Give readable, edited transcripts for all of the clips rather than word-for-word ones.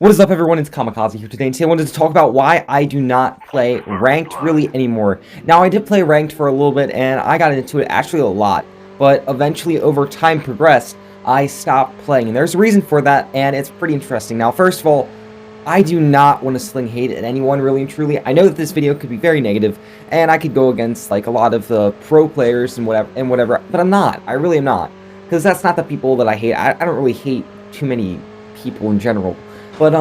What is up, everyone? It's Kamikaze here today, and today I wanted to talk about why I do not play Ranked really anymore. Now, I did play Ranked for a little bit, and I got into it actually a lot, but eventually, over time progressed, I stopped playing, and there's a reason for that, and it's pretty interesting. Now, first of all, I do not want to sling hate at anyone, really and truly. I know that this video could be very negative, and I could go against, like, a lot of the pro players and whatever, but I'm not. I really am not, because that's not the people that I hate. I don't really hate too many people in general. But,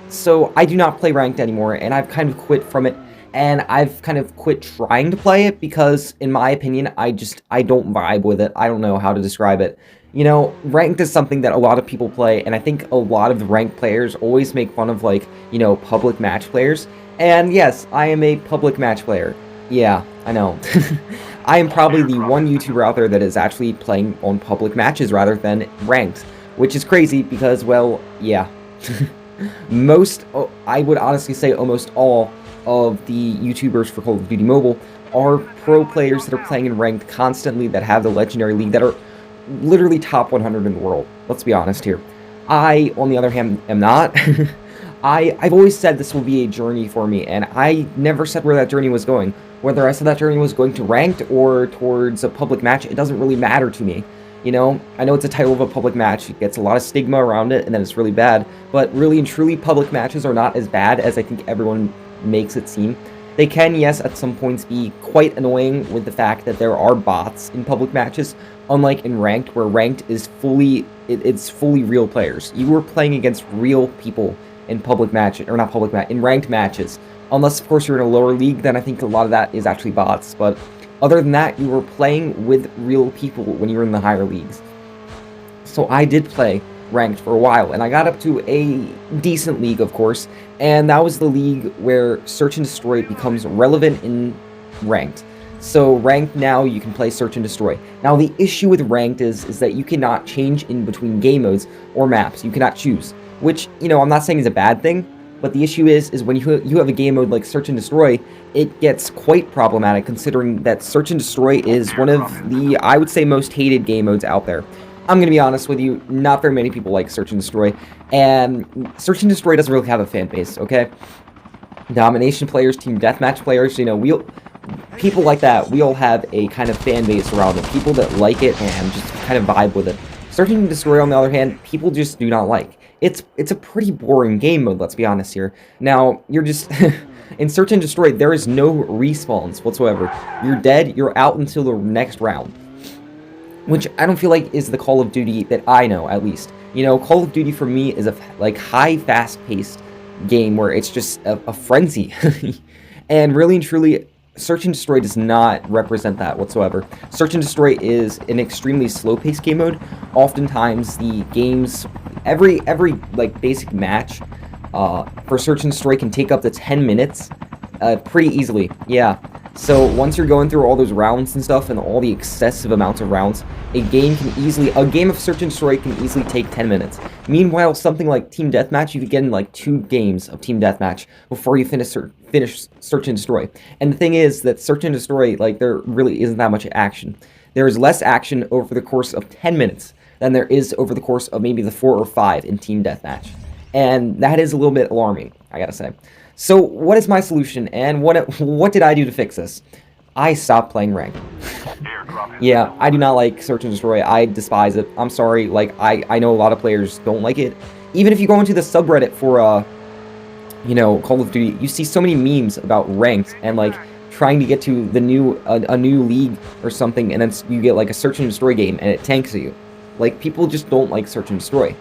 so I do not play Ranked anymore, and I've kind of quit from it, and I've kind of quit trying to play it, because, in my opinion, I don't vibe with it. I don't know how to describe it. You know, Ranked is something that a lot of people play, and I think a lot of the Ranked players always make fun of, like, you know, public match players, and yes, I am a public match player. Yeah, I know. I am probably the one YouTuber out there that is actually playing on public matches rather than Ranked, which is crazy, because, well, yeah. I would honestly say almost all of the YouTubers for Call of Duty Mobile are pro players that are playing in Ranked constantly, that have the Legendary League, that are literally top 100 in the world. Let's be honest here. I, on the other hand, am not. I've always said this will be a journey for me, and I never said where that journey was going. Whether I said that journey was going to Ranked or towards a public match, it doesn't really matter to me. You know, I know it's a title of a public match, it gets a lot of stigma around it, and then it's really bad, but really and truly, public matches are not as bad as I think everyone makes it seem. They can, yes, at some points be quite annoying with the fact that there are bots in public matches, unlike in Ranked, where Ranked is it's fully real players. You are playing against real people in public matches, or not public match, in Ranked matches. Unless, of course, you're in a lower league, then I think a lot of that is actually bots, but other than that, you were playing with real people when you were in the higher leagues. So I did play Ranked for a while, and I got up to a decent league, of course, and that was the league where Search and Destroy becomes relevant in Ranked. So Ranked now, you can play Search and Destroy. Now the issue with Ranked is that you cannot change in between game modes or maps. You cannot choose, which, you know, I'm not saying is a bad thing, but the issue is when you have a game mode like Search and Destroy, it gets quite problematic, considering that Search and Destroy is one of the, I would say, most hated game modes out there. I'm going to be honest with you, not very many people like Search and Destroy, and Search and Destroy doesn't really have a fan base, okay? Domination players, team deathmatch players, you know, people like that, we all have a kind of fan base around it, people that like it and just kind of vibe with it. Search and Destroy, on the other hand, people just do not like. It's a pretty boring game mode, let's be honest here. Now, you're just... in Search and Destroy, there is no respawns whatsoever. You're dead, you're out until the next round. Which I don't feel like is the Call of Duty that I know, at least. You know, Call of Duty for me is a, like, high, fast-paced game where it's just a frenzy. And really and truly, Search and Destroy does not represent that whatsoever. Search and Destroy is an extremely slow-paced game mode. Oftentimes, the games... Every like, basic match for Search and Destroy can take up to 10 minutes pretty easily, yeah. So once you're going through all those rounds and stuff, and all the excessive amounts of rounds, a game of Search and Destroy can easily take 10 minutes. Meanwhile, something like Team Deathmatch, you could get in like 2 games of Team Deathmatch before you finish Search and Destroy. And the thing is that Search and Destroy, like, there really isn't that much action. There is less action over the course of 10 minutes than there is over the course of maybe the 4 or 5 in Team Deathmatch. And that is a little bit alarming, I gotta say. So, what is my solution, and what did I do to fix this? I stopped playing Ranked. Yeah, I do not like Search and Destroy. I despise it. I'm sorry, like, I know a lot of players don't like it. Even if you go into the subreddit for, you know, Call of Duty, you see so many memes about Ranked, and, like, trying to get to the a new league or something, and then you get, like, a Search and Destroy game, and it tanks you. Like, people just don't like Search and Destroy.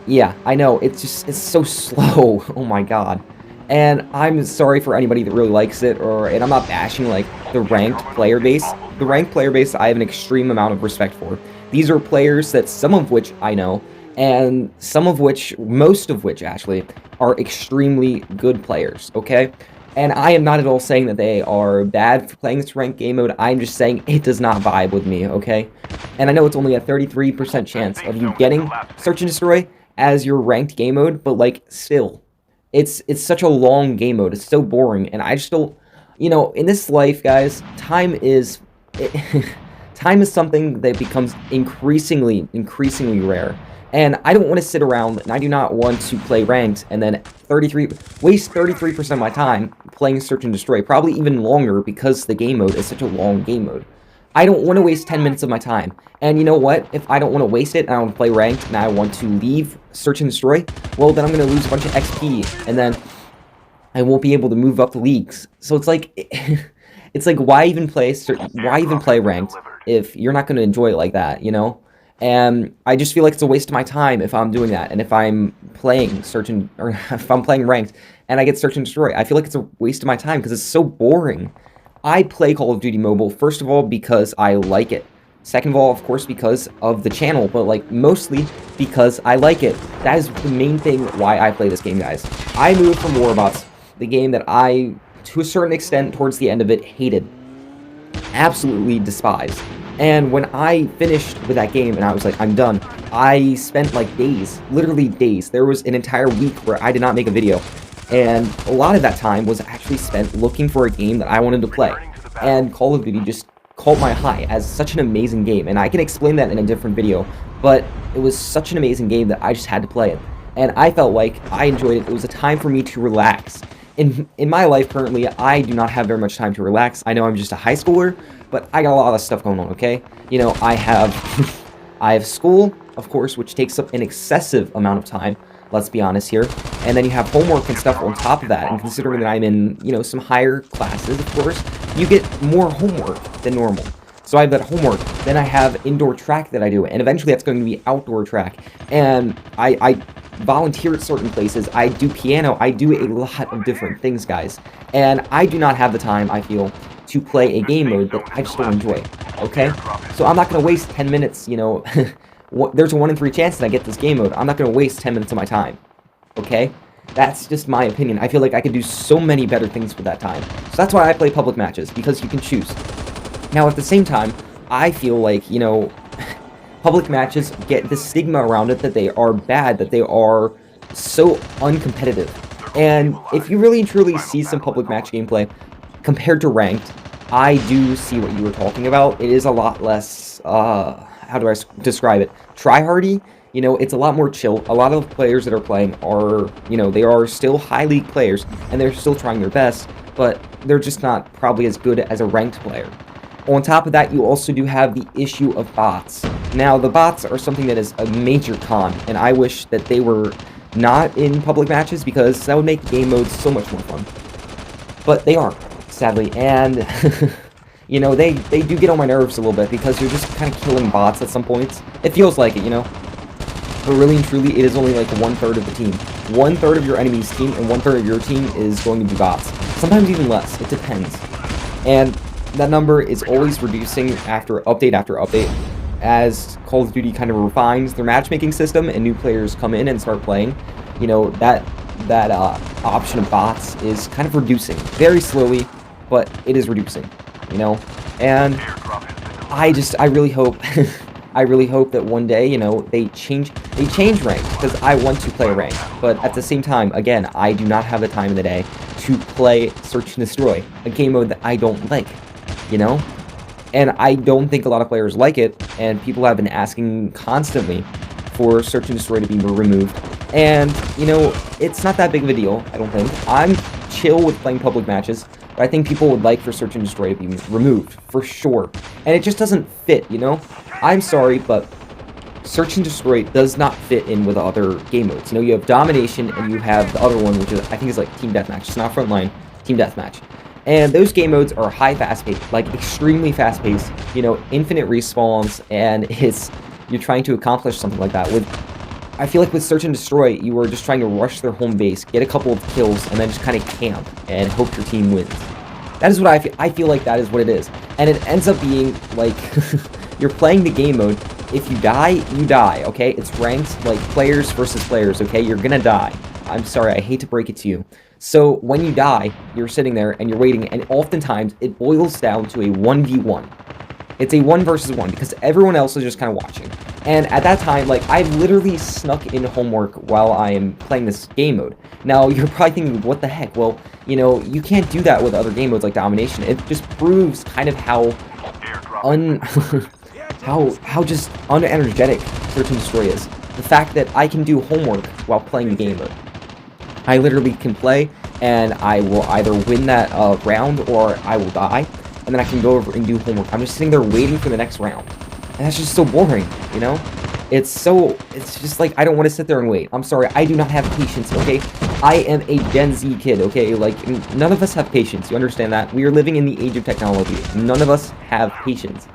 Yeah, I know, it's so slow, oh my god. And I'm sorry for anybody that really likes it, and I'm not bashing, like, the Ranked player base. The Ranked player base, I have an extreme amount of respect for. These are players that, some of which I know, and most of which, actually, are extremely good players, okay? And I am not at all saying that they are bad for playing this Ranked game mode. I'm just saying it does not vibe with me, okay? And I know it's only a 33% chance of you getting Search and Destroy as your Ranked game mode, but, like, still. It's such a long game mode. It's so boring, and I just don't... You know, in this life, guys, time is something that becomes increasingly rare. And I don't want to sit around, and I do not want to play ranked and then waste 33% of my time playing Search and Destroy, probably even longer because the game mode is such a long game mode. I don't want to waste 10 minutes of my time. And you know what? If I don't want to waste it and I want to play ranked and I want to leave Search and Destroy, well, then I'm going to lose a bunch of XP, and then I won't be able to move up the leagues. So it's like, it's like, why even play ranked if you're not going to enjoy it like that, you know? And I just feel like it's a waste of my time if I'm doing that. And if I'm playing or if I'm playing ranked and I get Search and Destroy, I feel like it's a waste of my time because it's so boring. I play Call of Duty Mobile, first of all, because I like it. Second of all, of course, because of the channel, but like mostly because I like it. That is the main thing why I play this game, guys. I moved from Warbots, the game that I, to a certain extent, towards the end of it, hated. Absolutely despised. And when I finished with that game and I was like, I'm done, I spent like days, literally days. There was an entire week where I did not make a video. And a lot of that time was actually spent looking for a game that I wanted to play. And Call of Duty just caught my eye as such an amazing game. And I can explain that in a different video, but it was such an amazing game that I just had to play it. And I felt like I enjoyed it. It was a time for me to relax. In my life currently, I do not have very much time to relax. I know I'm just a high schooler, but I got a lot of stuff going on, okay? You know, I have I have school, of course, which takes up an excessive amount of time, let's be honest here. And then you have homework and stuff on top of that, and considering that I'm in, you know, some higher classes, of course, you get more homework than normal. So I have that homework, then I have indoor track that I do, and eventually that's going to be outdoor track. And I volunteer at certain places, I do piano, I do a lot of different things, guys. And I do not have the time, I feel, to play a game mode that I just don't enjoy, okay? So I'm not going to waste 10 minutes, you know, there's a 1 in 3 chance that I get this game mode. I'm not going to waste 10 minutes of my time, okay? That's just my opinion. I feel like I could do so many better things with that time. So that's why I play public matches, because you can choose. Now, at the same time, I feel like, you know, public matches get the stigma around it that they are bad, that they are so uncompetitive. And if you really and truly see some public match gameplay compared to ranked, I do see what you were talking about. It is a lot less, how do I describe it? Tryhardy. You know, it's a lot more chill. A lot of the players that are playing are, you know, they are still high league players, and they're still trying their best, but they're just not probably as good as a ranked player. On top of that, you also do have the issue of bots. Now, the bots are something that is a major con, and I wish that they were not in public matches, because that would make game modes so much more fun. But they aren't, sadly, and you know, they do get on my nerves a little bit, because you're just kind of killing bots at some points. It feels like it, you know? But really and truly, it is only like 1/3 of the team. 1/3 of your enemy's team and 1/3 of your team is going to be bots. Sometimes even less, it depends. And that number is always reducing after update as Call of Duty kind of refines their matchmaking system and new players come in and start playing. You know, that option of bots is kind of reducing very slowly, but it is reducing, you know. And I really hope I really hope that one day, you know, they change ranked, because I want to play ranked, but at the same time, again, I do not have the time in the day to play Search and Destroy, a game mode that I don't like, you know? And I don't think a lot of players like it, and people have been asking constantly for Search and Destroy to be removed. And, you know, it's not that big of a deal, I don't think. I'm chill with playing public matches, but I think people would like for Search and Destroy to be removed, for sure. And it just doesn't fit, you know? I'm sorry, but Search and Destroy does not fit in with other game modes. You know, you have Domination, and you have the other one, which is, I think is like Team Deathmatch. It's not Frontline, Team Deathmatch. And those game modes are high fast-paced, like extremely fast-paced, you know, infinite respawns, and you're trying to accomplish something like that. I feel like with Search and Destroy, you are just trying to rush their home base, get a couple of kills, and then just kind of camp and hope your team wins. That is what I feel. I feel like that is what it is. And it ends up being like you're playing the game mode. If you die, you die, okay? It's ranked like players versus players, okay? You're gonna die. I'm sorry, I hate to break it to you. So when you die, you're sitting there and you're waiting, and oftentimes it boils down to a 1v1. It's a 1 versus 1, because everyone else is just kind of watching. And at that time, like, I've literally snuck in homework while I am playing this game mode. Now, you're probably thinking, what the heck? Well, you know, you can't do that with other game modes like Domination. It just proves kind of how how just unenergetic Search and Destroy is. the fact that I can do homework while playing the game mode. I literally can play, and I will either win that round or I will die, and then I can go over and do homework. I'm just sitting there waiting for the next round, and that's just so boring, you know? It's just like, I don't want to sit there and wait. I'm sorry, I do not have patience, okay? I am a Gen Z kid, okay? Like, none of us have patience, you understand that? We are living in the age of technology. None of us have patience.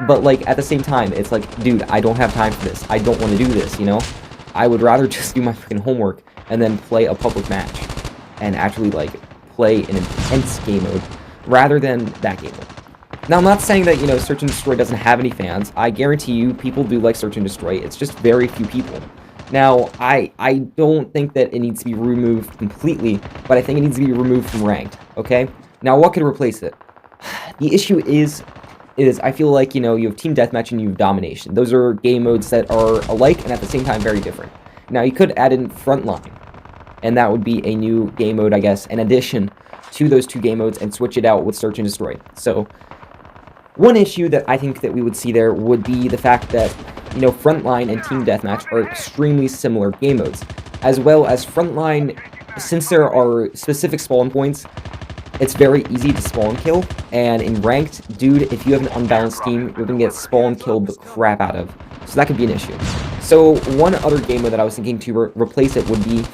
But, like, at the same time, it's like, dude, I don't have time for this. I don't want to do this, you know? I would rather just do my freaking homework and then play a public match and actually, like, play an intense game mode rather than that game mode. Now, I'm not saying that, you know, Search and Destroy doesn't have any fans. I guarantee you, people do like Search and Destroy. It's just very few people. Now, I don't think that it needs to be removed completely, but I think it needs to be removed from Ranked, okay? Now, what could replace it? The issue is I feel like, you know, you have Team Deathmatch and you have Domination. Those are game modes that are alike and at the same time very different. Now, you could add in Frontline, and that would be a new game mode, I guess, in addition to those two game modes, and switch it out with Search and Destroy. So, one issue that I think that we would see there would be the fact that, you know, Frontline and Team Deathmatch are extremely similar game modes, as well as Frontline, since there are specific spawn points, it's very easy to spawn kill, and in Ranked, dude, if you have an unbalanced team, you're gonna get spawn killed the crap out of, so that could be an issue. So, one other game mode that I was thinking to replace it would be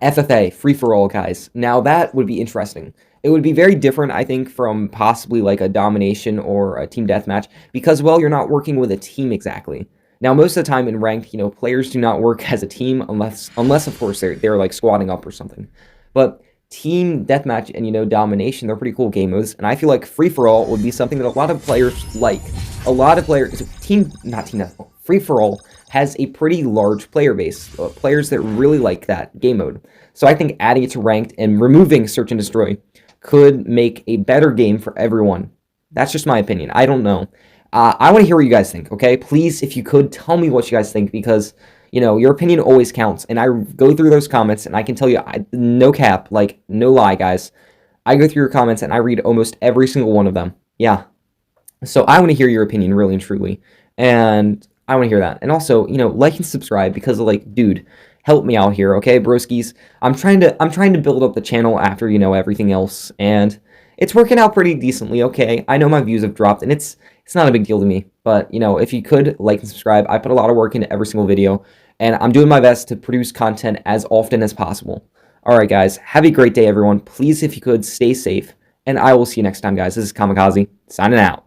FFA, free-for-all, guys. Now, that would be interesting. It would be very different, I think, from possibly like a Domination or a Team Deathmatch, because, well, you're not working with a team exactly. Now, most of the time in Ranked, you know, players do not work as a team unless of course, they're like squatting up or something. But Team Deathmatch and, you know, Domination, they're pretty cool game modes, and I feel like free-for-all would be something that a lot of players like. A lot of players, not Team Deathmatch, free-for-all has a pretty large player base, players that really like that game mode. So I think adding it to Ranked and removing Search and Destroy could make a better game for everyone. That's just my opinion. I don't know. I want to hear what you guys think, okay? Please, if you could, tell me what you guys think, because, you know, your opinion always counts. And I go through those comments, and I can tell you, no cap, like, no lie, guys. I go through your comments, and I read almost every single one of them. Yeah. So I want to hear your opinion, really and truly. And I want to hear that. And also, you know, like and subscribe, because, like, dude, help me out here, okay, broskies? I'm trying to build up the channel after, you know, everything else, and it's working out pretty decently, okay? I know my views have dropped, and it's not a big deal to me, but, you know, if you could, like and subscribe. I put a lot of work into every single video, and I'm doing my best to produce content as often as possible. Alright, guys, have a great day, everyone. Please, if you could, stay safe, and I will see you next time, guys. This is Kamikaze, signing out.